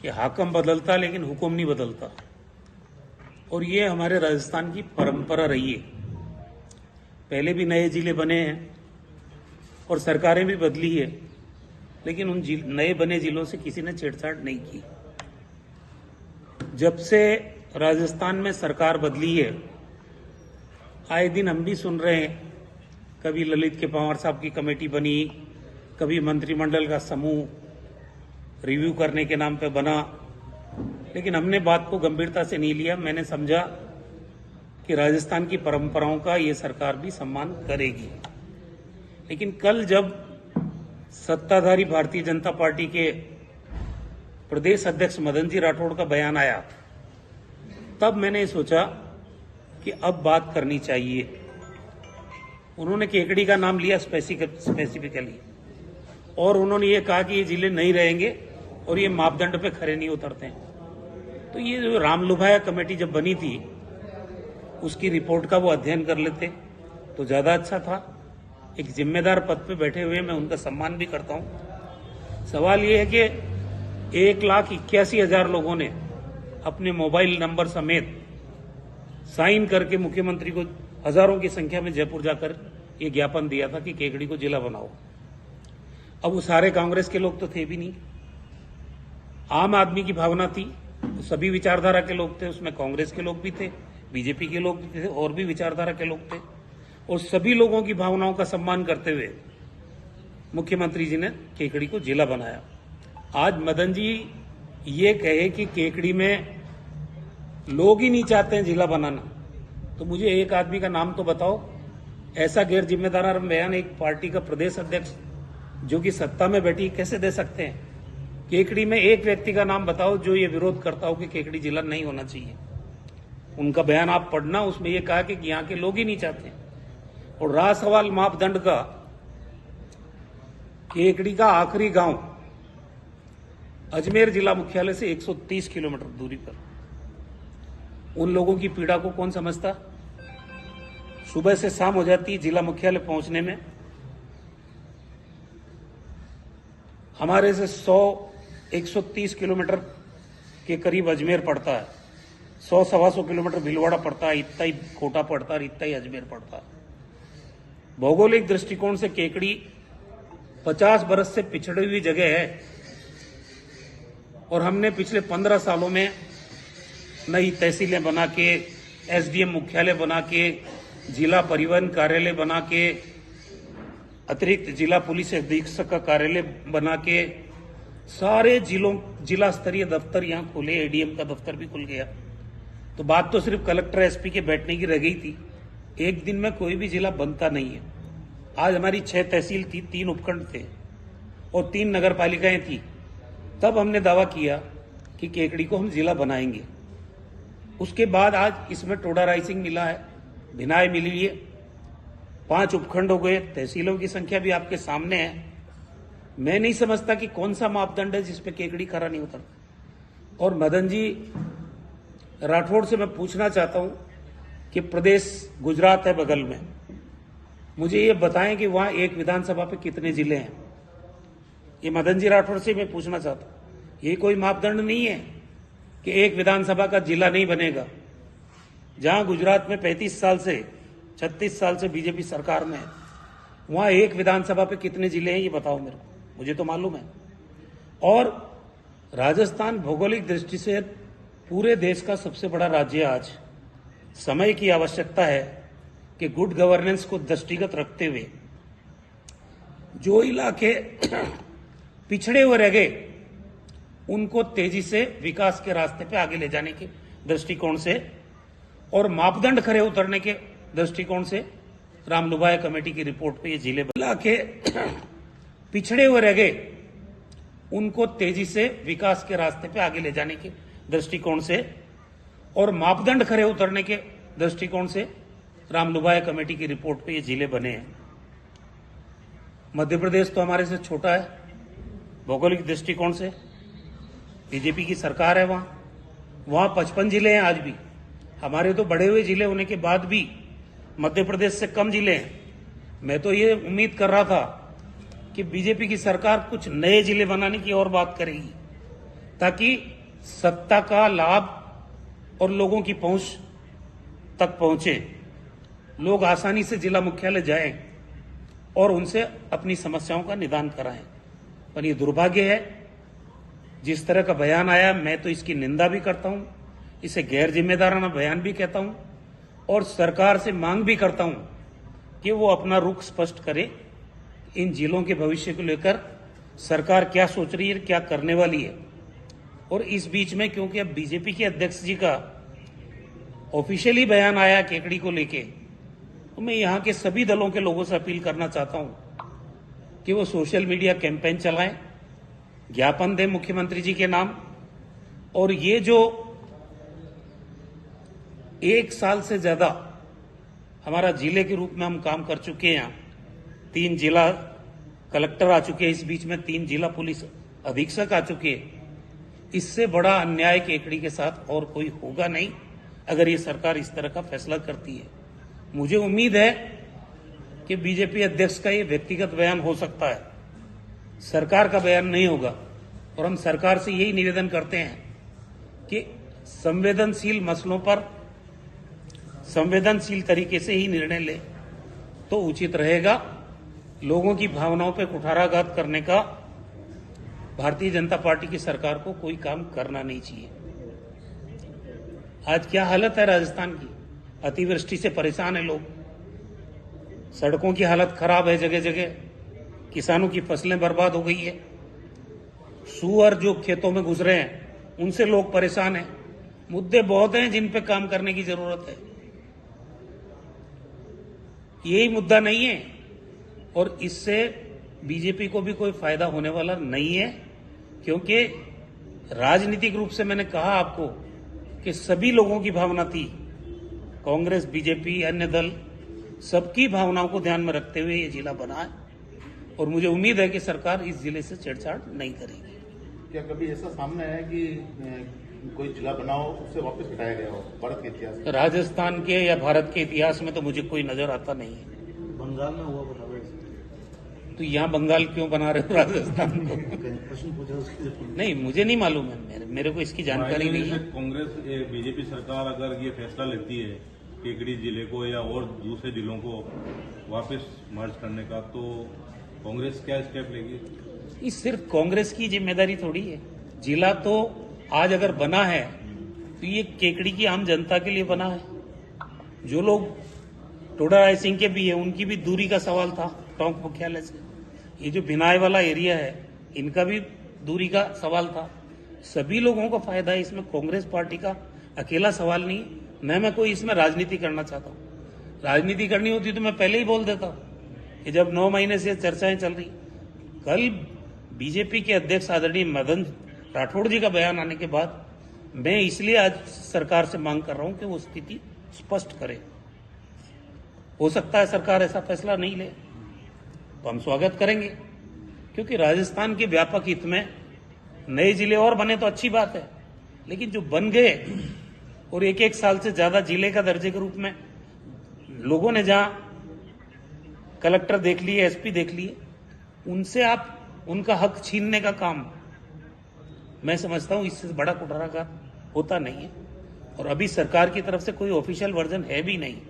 कि हाकम बदलता लेकिन हुक्म नहीं बदलता, और ये हमारे राजस्थान की परंपरा रही है। पहले भी नए जिले बने हैं और सरकारें भी बदली है, लेकिन उन नए बने जिलों से किसी ने छेड़छाड़ नहीं की। जब से राजस्थान में सरकार बदली है, आए दिन हम भी सुन रहे हैं, कभी ललित के पंवार साहब की कमेटी बनी, कभी मंत्रिमंडल का समूह रिव्यू करने के नाम पे बना, लेकिन हमने बात को गंभीरता से नहीं लिया। मैंने समझा कि राजस्थान की परंपराओं का ये सरकार भी सम्मान करेगी। लेकिन कल जब सत्ताधारी भारतीय जनता पार्टी के प्रदेश अध्यक्ष मदन जी राठौड़ का बयान आया, तब मैंने सोचा कि अब बात करनी चाहिए। उन्होंने केकड़ी का नाम लिया स्पेसिफिकली, और उन्होंने ये कहा कि ये जिले नहीं रहेंगे और ये मापदंड पे खरे नहीं उतरते हैं। तो ये जो रामलुभाया कमेटी जब बनी थी, उसकी रिपोर्ट का वो अध्ययन कर लेते तो ज्यादा अच्छा था। एक जिम्मेदार पद पे बैठे हुए मैं उनका सम्मान भी करता हूं। सवाल ये है कि 1,81,000 लोगों ने अपने मोबाइल नंबर समेत साइन करके मुख्यमंत्री को हजारों की संख्या में जयपुर जाकर ये ज्ञापन दिया था कि केकड़ी को जिला बनाओ। अब वो सारे कांग्रेस के लोग तो थे भी नहीं, आम आदमी की भावना थी, तो सभी विचारधारा के लोग थे, उसमें कांग्रेस के लोग भी थे, बीजेपी के लोग भी थे, और भी विचारधारा के लोग थे, और सभी लोगों की भावनाओं का सम्मान करते हुए मुख्यमंत्री जी ने केकड़ी को जिला बनाया। आज मदन जी ये कहे कि केकड़ी में लोग ही नहीं चाहते हैं जिला बनाना, तो मुझे एक आदमी का नाम तो बताओ। ऐसा गैर जिम्मेदार बयान एक पार्टी का प्रदेश अध्यक्ष जो कि सत्ता में बैठी कैसे दे सकते हैं? केकड़ी में एक व्यक्ति का नाम बताओ जो ये विरोध करता हो कि केकड़ी जिला नहीं होना चाहिए। उनका बयान आप पढ़ना, उसमें ये कहा कि यहाँ के लोग ही नहीं चाहते। और रहा सवाल मापदंड का, केकड़ी का आखिरी गांव अजमेर जिला मुख्यालय से 130 किलोमीटर दूरी पर। उन लोगों की पीड़ा को कौन समझता? सुबह से शाम हो जाती जिला मुख्यालय पहुंचने में। हमारे से 130 किलोमीटर के करीब अजमेर पड़ता है, 100-125 किलोमीटर भीलवाड़ा पड़ता है, इतना ही कोटा पड़ता है, इतना ही अजमेर पड़ता है। भौगोलिक दृष्टिकोण से केकड़ी 50 बरस से पिछड़ी हुई जगह है, और हमने पिछले 15 सालों में नई तहसीलें बना के, एसडीएम मुख्यालय बना के, जिला परिवहन कार्यालय बना के, अतिरिक्त जिला पुलिस अधीक्षक का कार्यालय बना के, सारे जिला स्तरीय दफ्तर यहां खोले, एडीएम का दफ्तर भी खुल गया। तो बात तो सिर्फ कलेक्टर एसपी के बैठने की रह गई थी। एक दिन में कोई भी जिला बनता नहीं है। आज हमारी 6 तहसील थी, 3 उपखंड थे और 3 नगर पालिकाएं थी। तब हमने दावा किया कि केकड़ी को हम जिला बनाएंगे। उसके बाद आज इसमें टोडा राइसिंग मिला है, भिनाई मिली है, 5 उपखंड हो गए, तहसीलों की संख्या भी आपके सामने है। मैं नहीं समझता कि कौन सा मापदंड है जिसपे केकड़ी खरा नहीं उतरता। और मदन जी राठौड़ से मैं पूछना चाहता हूं कि प्रदेश गुजरात है बगल में, मुझे ये बताएं कि वहां एक विधानसभा पे कितने जिले हैं? ये मदन जी राठौड़ से मैं पूछना चाहता हूं। ये कोई मापदंड नहीं है कि एक विधानसभा का जिला नहीं बनेगा। जहां गुजरात में 35 साल से 36 साल से बीजेपी सरकार में है, वहां एक विधानसभा पे कितने जिले हैं ये बताओ मेरे को, मुझे तो मालूम है। और राजस्थान भौगोलिक दृष्टि से पूरे देश का सबसे बड़ा राज्य आज। समय की आवश्यकता है कि गुड गवर्नेंस को दृष्टिगत रखते हुए जो इलाके पिछड़े हुए रह गए उनको तेजी से विकास के रास्ते पे आगे ले जाने के दृष्टिकोण से और मापदंड खरे उतरने के दृष्टिकोण से रामलुभाया कमेटी की रिपोर्ट पे ये जिले इलाके पिछड़े हुए रह गए उनको तेजी से विकास के रास्ते पे आगे ले जाने के दृष्टिकोण से और मापदंड खरे उतरने के दृष्टिकोण से रामलुभाया कमेटी की रिपोर्ट पे ये जिले बने हैं। मध्य प्रदेश तो हमारे से छोटा है भौगोलिक दृष्टिकोण से, बीजेपी की सरकार है वहां 55 जिले हैं आज भी। हमारे तो बढ़े हुए जिले होने के बाद भी मध्य प्रदेश से कम जिले हैं। मैं तो ये उम्मीद कर रहा था कि बीजेपी की सरकार कुछ नए जिले बनाने की और बात करेगी, ताकि सत्ता का लाभ और लोगों की पहुंच तक पहुंचे, लोग आसानी से जिला मुख्यालय जाएं और उनसे अपनी समस्याओं का निदान कराएं। पर ये दुर्भाग्य है, जिस तरह का बयान आया, मैं तो इसकी निंदा भी करता हूं, इसे गैर जिम्मेदाराना बयान भी कहता हूं और सरकार से मांग भी करता हूं कि वो अपना रुख स्पष्ट करे। इन जिलों के भविष्य को लेकर सरकार क्या सोच रही है, क्या करने वाली है। और इस बीच में क्योंकि अब बीजेपी के अध्यक्ष जी का ऑफिशियली बयान आया केकड़ी को लेके, तो मैं यहां के सभी दलों के लोगों से अपील करना चाहता हूं कि वो सोशल मीडिया कैंपेन चलाएं, ज्ञापन दें मुख्यमंत्री जी के नाम। और ये जो 1 साल से ज्यादा हमारा जिले के रूप में हम काम कर चुके हैं, 3 जिला कलेक्टर आ चुके हैं, इस बीच में 3 जिला पुलिस अधीक्षक आ चुके हैं। इससे बड़ा अन्याय केकड़ी के साथ और कोई होगा नहीं अगर ये सरकार इस तरह का फैसला करती है। मुझे उम्मीद है कि बीजेपी अध्यक्ष का ये व्यक्तिगत बयान हो सकता है, सरकार का बयान नहीं होगा। और हम सरकार से यही निवेदन करते हैं कि संवेदनशील मसलों पर संवेदनशील तरीके से ही निर्णय ले तो उचित रहेगा। लोगों की भावनाओं पर कुठाराघात करने का भारतीय जनता पार्टी की सरकार को कोई काम करना नहीं चाहिए। आज क्या हालत है राजस्थान की, अतिवृष्टि से परेशान है लोग, सड़कों की हालत खराब है जगह जगह, किसानों की फसलें बर्बाद हो गई है, सुअर जो खेतों में घुस रहे हैं उनसे लोग परेशान हैं। मुद्दे बहुत हैं जिन पे काम करने की जरूरत है, यही मुद्दा नहीं है। और इससे बीजेपी को भी कोई फायदा होने वाला नहीं है, क्योंकि राजनीतिक रूप से मैंने कहा आपको कि सभी लोगों की भावना थी, कांग्रेस, बीजेपी, अन्य दल, सबकी भावनाओं को ध्यान में रखते हुए ये जिला बना है। और मुझे उम्मीद है कि सरकार इस जिले से छेड़छाड़ नहीं करेगी। क्या कभी ऐसा सामने आया कि कोई जिला बनाओ उससे वापस हटाया गया हो भारत के इतिहास में? राजस्थान के या भारत के इतिहास में तो मुझे कोई नजर आता नहीं है। बंगाल में हुआ बताओ। तो यहाँ बंगाल क्यों बना रहे हो राजस्थान को? प्रश्न पूछा उसके नहीं, मुझे नहीं मालूम है, मेरे को इसकी जानकारी नहीं है। कांग्रेस बीजेपी सरकार अगर ये फैसला लेती है केकड़ी जिले को या और दूसरे जिलों को वापस मर्ज करने का, तो कांग्रेस क्या स्टेप लेगी? ये सिर्फ कांग्रेस की जिम्मेदारी थोड़ी है। जिला तो आज अगर बना है तो ये केकड़ी की आम जनता के लिए बना है। जो लोग टोडा राय सिंह के भी है, उनकी भी दूरी का सवाल था टोंक मुख्यालय से। ये जो बिनाई वाला एरिया है, इनका भी दूरी का सवाल था। सभी लोगों को फायदा है इसमें, कांग्रेस पार्टी का अकेला सवाल नहीं। न मैं कोई इसमें राजनीति करना चाहता हूँ। राजनीति करनी होती तो मैं पहले ही बोल देता कि जब 9 महीने से चर्चाएं चल रही। कल बीजेपी के अध्यक्ष आदरणीय मदन राठौड़ जी का बयान आने के बाद मैं इसलिए आज सरकार से मांग कर रहा हूं कि वो स्थिति स्पष्ट करे। हो सकता है सरकार ऐसा फैसला नहीं ले तो हम स्वागत करेंगे, क्योंकि राजस्थान के व्यापक हित में नए जिले और बने तो अच्छी बात है, लेकिन जो बन गए और 1-1 साल से ज्यादा जिले का दर्जे के रूप में लोगों ने जहां कलेक्टर देख लिए, एसपी देख लिए, उनसे आप उनका हक छीनने का काम, मैं समझता हूं इससे बड़ा कुठाराघात होता नहीं है। और अभी सरकार की तरफ से कोई ऑफिशियल वर्जन है भी नहीं।